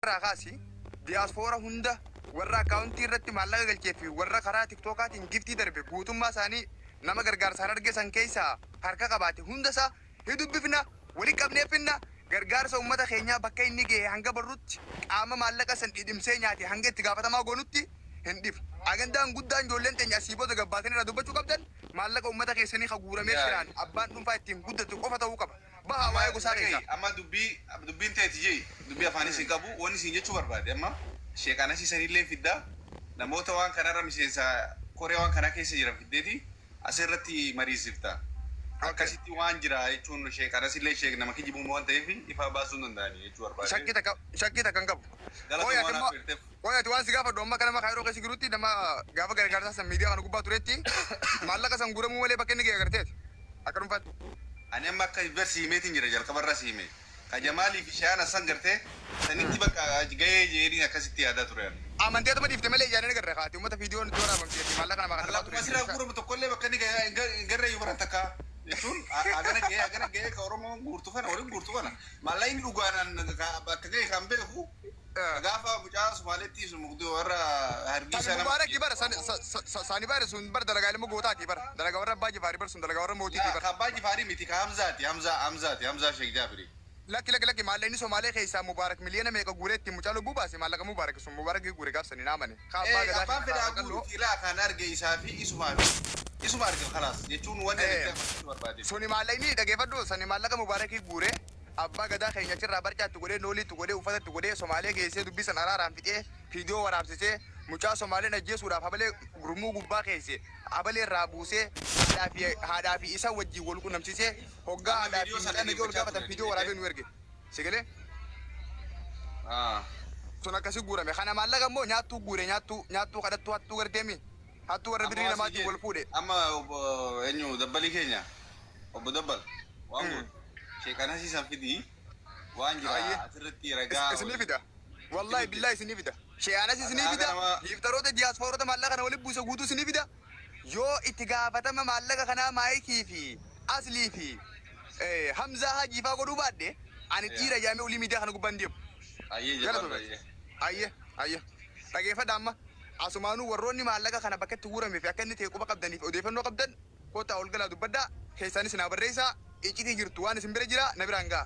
راقاسي دياسفورا هندا ورا كاونتي رتي مالا galcheefi warra karaa tiktokaatiin giftii darbe guutummaa isaanii nama gargaarsaan argesan keessa harka qabaate hundasaa hidubbifna wali qabneefinna gargaarsa ummata keenyaa bakka inni ga'e hanga barrutti qaama maallaqa san dhidhimsee nyaate hanga itti gaafatamaa goonutti hin dhiif agandaan guddaan ijoolleen teenya asii booda gabbaateen irraa dubbachuu qabdan maallaqa ummata keessanii haguuramee jiraan abbaan dhuunfaa ittiin guddatu qofa ta'uu qaba baha waa'ee gosaa keessa amma dubbiin ta'eeti jee dubbii afaanis hin qabu wanni siin jechuu barbaade amma sheekana siisanillee fiddaa namoota waan kanarra miseensa koree waan kana keessa jiran fiddeeti asirratti mariisifta akkasitti waan jira jechuun sheekanas illee sheek nama kijibuun waan ta'eef ifa baasuu danda'ani jechuu barbaade shakkii takka hin qabu Koyati waan si gaafadhu amma kana maqaa yeroo keessa jirutti nama gaafa gargaarsaa san miidiyaa kana gubbaa turetti maallaqa san guuramuu malee bakka inni ga'e agarteeti akka dhuunfaatti. Ani amma akka barsi himeetiin jira jalqabarra si hime ka Jamaalii fi Shaana san gartee sanitti bakka ga'ee jeeriin akkasitti yaadaa ture. Amanteeta ma dhiifte malee ijaanee garra kaati uummata viidiyoon itti waraabamte maallaqa nama kana ture. Masirraa guuramu tokkollee bakka inni garra yoo baran takka jechuun agana ga'ee ka Oromoo guurtu kana waliin guurtu kana maallaqni dhugaadhaan bakka ga'e kan beeku gaafa mucaa Somaaleetti sun mugduu warra hargisa nama mubaaraki bara sani bara sun bara dalagaa ilmu gootaati bara dalagaa warra Abbaa Jifaari bara sun dalagaa warra mootiiti bara Abbaa Jifaari miti ka Hamzaa Sheek Jaafiri lakki maallaqni Somaalee keessaa Mubaarak miliyoona meeqa guureetti mucaa lubbuu baase maallaqa Mubaarak sun Mubaarak guure gaafsanii naamane abbaan fedhaa guurutti ilaa kan arge isaa fi isuma arge khalaas jechuun wanni barbaade suni maallaqni dhageeffadhu sani maallaqa Mubaarak guure abbaa gadaa keenya achirraa barcaatti godhee nooliitti godhee uffatatti godhee Somaalee geessee dubbisan araaraan fixee fiidiyoo waraabsisee mucaa Somaaleen ajjeesuudhaaf abalee gurmuu gubbaa keessee abalee irraa buusee haadhaa fi isa wajjin wal qunnamsisee hoggaa haadhaa fi midhaan ol gaafatan fiidiyoo waraabee nu erge sigalee sun akkasii guurame kana maallaqa immoo nyaattuu guure nyaattuu kadhattuu hattuu gardeemi hattuu warra birrii namaatiin wal fuudhe amma eenyu dabbalii keenya obbo Dabbal waan guutu sheekana siisan fidii waan jira asirratti ragaa isinii fida wallahi billahi isinii fida sheekana isinii fida iftaroota diyaaspoorota maallaqa kana waliin buusa guutuu isinii fida yoo itti gaafatama maallaqa kanaa maayikii fi aslii fi Hamzaa Hajiifaa godhuu baadde ani dhiira jaamee olii miidiyaa kana gubbaan deemu. Ayye dhageeffadha amma asumaanuu warroonni maallaqa kana bakka itti guurame fi akka inni ta'e quba qabdaniif odeeffannoo qabdan kottaa ol galaa dubbaddaa keessaanis naa barreessaa iccitii jirtu waan isin bira jira na biraan ga'a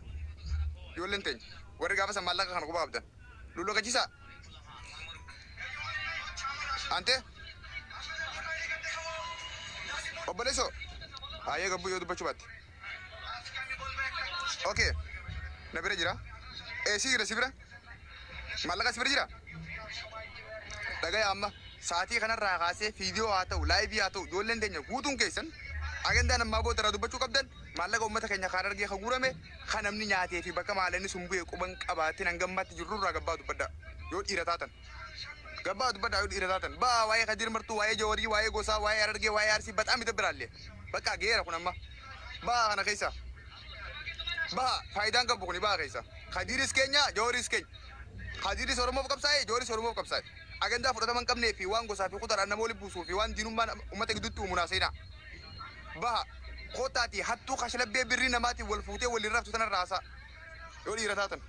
ijoolleen teenya warri gaafa san maallaqa kana quba qabdan lulloo gachiisaa ante obboleessoo haayee gabbuu yoo dubbachuu baatte okay na bira jira si jira si bira maallaqa si bira jira dhagaya amma sa'aatii kanarraa kaasee fiidiyoo haa ta'u laayivii haa ta'u ijoolleen teenya guutuun keessan agendaan ammaa booda irraa dubbachuu qabdan maallaqa uummata keenya kaan argee kan guurame kan namni nyaatee fi bakka maallaqa sun bu'ee quban qabaatiin hangammaatti jirurraa gabbaa dubbadda yoo dhiira taatan gabbaa dubbadda yoo dhiira taatan baa waa'ee Kadir Martuu waa'ee Jawaarii waa'ee Gosaa waa'ee Argee waa'ee Arsii baxaan mita biraallee bakka geera kun amma baa kana keessa baa faayidaan qabu kuni baa keessa Kadiris keenya Jawaaris keenya Kadiris Oromoof qabsaa'e Jawaaris Oromoof qabsaa'e agendaa fudhataman qabnee fi waan gosaa fi kutaadhaan nama waliin buusuu fi waan diinummaan uummata gidduutti uumuun haasa'inaa baha kotaati hattuu kashlabbee birrii namaatiin wal fuutee waliin raftu tanarraa haasa'a yoo dhiira taatan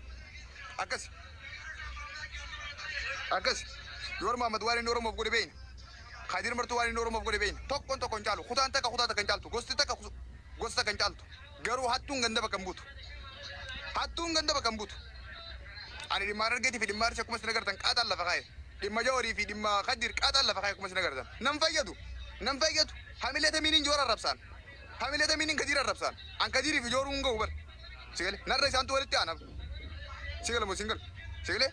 akkas yoo Muhammad waan inni Oromoof godhe beeyna Kadir Martuu waan inni Oromoof godhe beeyna tokkoon tokkoon caalu kutaan takka kutaa takka hin caaltu gosti takka gosa takka hin caaltu garuu hattuun ganda bakka hin buutu ani dhimma Argeetii fi dhimma Arsii akkuma isin agartan qaaxaan lafa kaa'e dhimma Jawaarii fi dhimma Kadir qaaxaan lafa kaa'e akkuma isin agartan nam fayyadu hamilee tamiiniin joora arrabsaan hamilee tamiiniin Kadir arrabsaan an Kadirii fi jooruu hin ga'u bar sigale narra isaantu walitti aanaf sigale moo sigale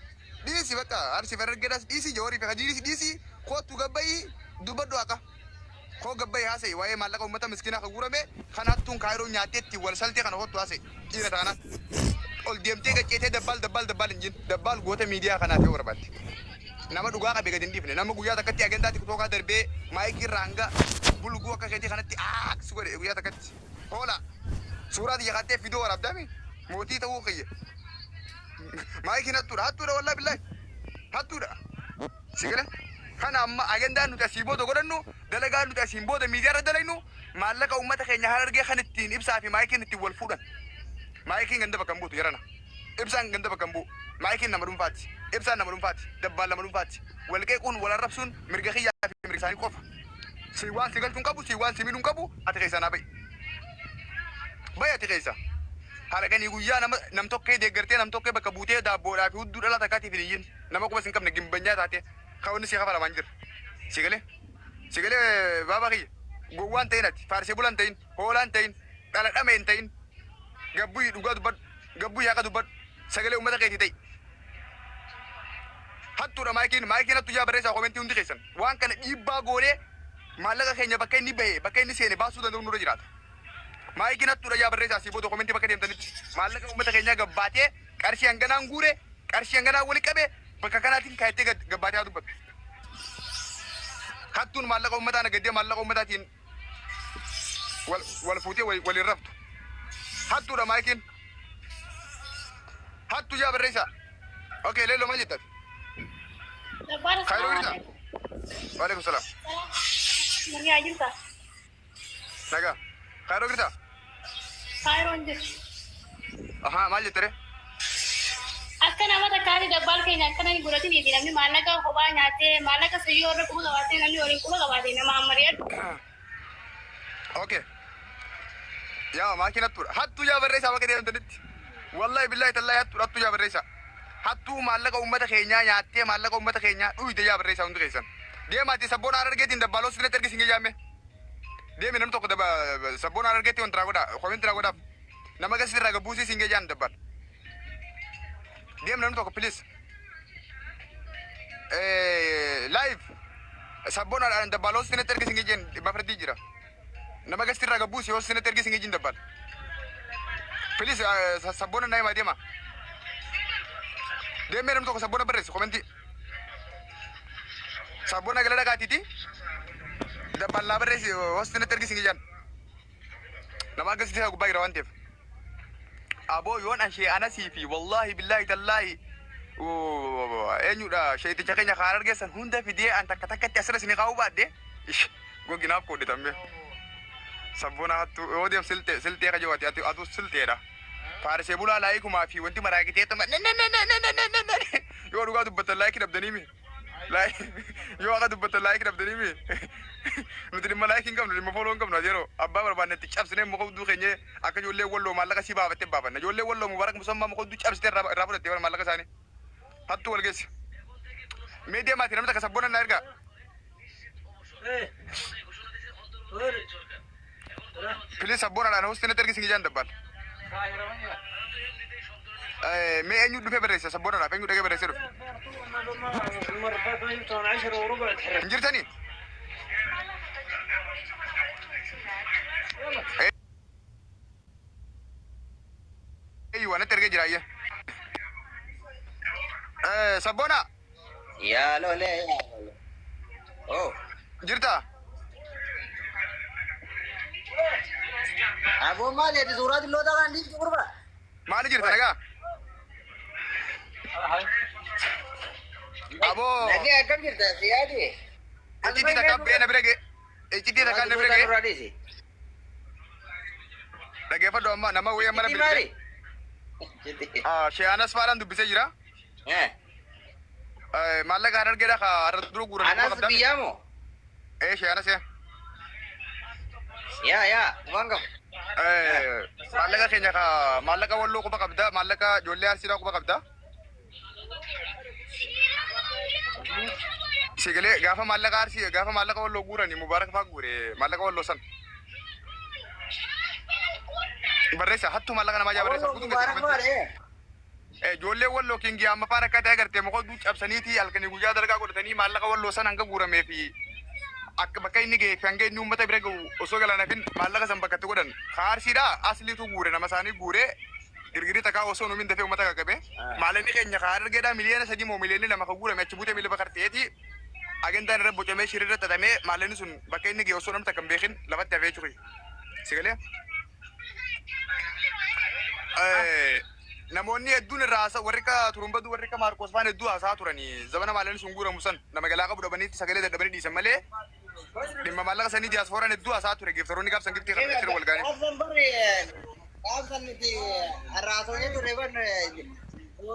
dhiisi bakka Arsii fi Argeedhaas dhiisi Jawaarii fi Kadiris dhiisi kootu gabbayii dubbaddu haqa koo gabbayii haasa'e waa'ee maallaqa uummata miskiinaa kan guurame kan hattuun kaayiroo nyaateetti wal saltee kana kootu haasa'e dhiira taana ol deemtee gacceetee dabbaal hin jin dabbaal goota miidiyaa kanaaf yoo barbaadde nama dhugaa qabe gadi hin dhiifne nama guyyaa takkatti agendaa tiktookaa darbee maayikii irraa hanga bulguu akka keetii kanatti aaks godhe guyyaa takkatti hoola suuraa xiyya qattee fidoo waraabdame mootii ta'uu kiyya maayikiin hattuudha wallaahi billaahi hattuudha sigale kana amma agendaan nuti asii booda godhannu dalagaan nuti asiin booda miidiyaa irra dalaynu maallaqa uummata keenya Harargee kan ittiin ibsaa fi maayikiin ittiin wal fuudhan maayikiin ganda bakka hin buutu jarana ibsaan ganda bakka bu'u maayikiin nama dhuunfaati ibsaan nama dhuunfaati dabbaan nama dhuunfaati walqeequun wal arrabsuun mirga kiyyaa fi mirga isaanii qofa si waan si galchuun qabu si waan si miidhuun qabu ati keessaa naa bayi ati keessa halaqanii guyyaa nam tokkee deeggartee nam tokkee bakka buutee daabboodhaa fi hudduu dhala takkaatiif hin iyyin nama quba sin qabne gimbanyaa taate ka'uunni si kafalamaan jira si galee baaba kiyya gowwaan ta'in ati faarsee bulan ta'in hoolaan ta'in dhala dhameen ta'in gabbuyii dhugaa dubbadhu gabbuyii haqa dubbadhu sagalee uummata keetii ta'i hattuudha maayikiin hattu yaa barreessaa komentii hundi keessan waan kana dhiibbaa goonee maallaqa keenya bakka inni bahe bakka inni seene baasuu danda'u nurra jiraata maayikiin hattuudha yaa barreessaa asii booda komentii bakka deemtanitti maallaqa uummata keenyaa gabbaatee qarshii hanganaan guure qarshii hanganaan wali qabe bakka kanaatiin kaayattee gabbaatee haa dubbattu hattuun maallaqa uummataa nagaddee maallaqa uummataatiin wal fuutee waliin raftu hattuudha maayikiin hattu yaa barreessaa okey leeloo maal jettan خيرو جدا وعليكم السلام مريا جدا نجا خيرو جدا خيرو جدا ها ما جتره أكن أما تكاري دبال كيني أكن أني قرأتي بيدي نمني مالك خوبا ناتي مالك سيو أورا كوما غواتي نمني أورين كوما غواتي نما مريا اوكي يا ما كنا تور حتى يا بريسا ما كده انت والله بالله تالله حتى يا بريسا hattuu maallaqa uummata keenyaa nyaattee maallaqa uummata keenyaa dhuyite yaa barreessaa hundi keessan deemaati sabboona argeetiin dabbaloo sinatti ergisiin gayyaame deemi namni tokko sabboona argeetti wanti godha kominti godhaaf nama gasii irraa gabbuusii siin gayyaan dabbal deemi namni tokko pilis live sabboona dabbaloo sinatti ergisiin gayyaan dhibba fardii jira nama gasii irraa gabbuusii yoo sinatti ergisiin gayyiin dabbal pilis sabboona naa himaa deema deemee namni tokko sabboona barreessi komentii sabboona galala kaatiiti dabballaa barreessi hosti natti ergisi ngijaan nama akkasitti haa gubbaa jira waan ta'eef aboo yoon ashee anasii fi wallaahi billaahi tallaahi eenyudha sheeticha keenya kaan argeessan hunda fidee an takka takkatti asirra isinii kaa'uu baadde goginaaf koodhitamme sabboona hattu yoo deem siltee kajawaati atu silteedha فارسي بولا لايكما في وانت مراكتي تما يو دوغا دبت لايك دبدني مي لاي يو غا دبت لايك دبدني مي ندري ملايك كم ندري مفولون كم نجرو ابا بربان تشاب سنه مكو دو خنيه اكا جولي ولو مالك سي بابا تبابا نجولي ولو مبارك مسمى مكو دو تشاب سته رابو تي مالك ساني حتى ولغيس ميديا ما تنم تك سبونا نارغا بليز سبونا انا وستنا تركي سنجان دبال ما أنيو دفع بريسة سبورة لا فينو دفع بريسة انجر تاني أيوة أنا ترجع جراية سبورة يا لو لا يا أوه جرتا أبو مالي دي زورات اللو ده عندي تقربا مالي جرتا نجا أبو لكن أكم جرتا سيادي إنتي تكاب بيا نبرة إنتي تكاب نبرة لكن فدوا ما نما ويا مرة بيرجع شيء أنا سوالان دبي سجرا مالك هرر كده هرر درو غورا أنا سبيامو شيء أنا سيا يا وانغام مالك كينيا كا مالك والله كوبا كبدا مالك جولي أرسيرا كوبا كبدا سيجلي غافا مالك أرسي غافا مالك والله غورا ني مبارك فاق غوري مالك والله سن بريسا حتى مالك أنا ما جاب بريسا مبارك ماري جولي والله كينجي أما بارك كده أغرتي مكو دوش أبسنيتي ألكني غوجا درجة غورتني مالك والله سن أنغا غورا ميفي akka bakka inni gee kan gee uummata bira gahu osoo galaanafin maallaqa san bakkatti godhan kaarsiidha asliitu guure nama isaanii guure girgirii takaa osoo numin dafee uummata qaqqabe maallaqa keenya kaar argeedha miliyoona 3 moo miliyoonni 2 ka guurame achi buutee miila bakarteeti agendaan irra bocamee shirrirra xaxamee maallaqni sun bakka inni gee osoo namni takka hin beekin lafatti hafee curi sigalee namoonni hedduun irraa haasa warri ka turumbadu warri ka maarkos faan hedduu haasaa turanii zabana maallaqni sun guuramu san nama galaa qabu dhabaniitti sagalee dadhabanii dhiisan malee dhimma maallaqa sanii diyaasfooraan hedduu haasaa ture geeftaroonni gaafsan giftii kan wal gaanii. أفضل بري أفضل نتي الرأسوني تريبان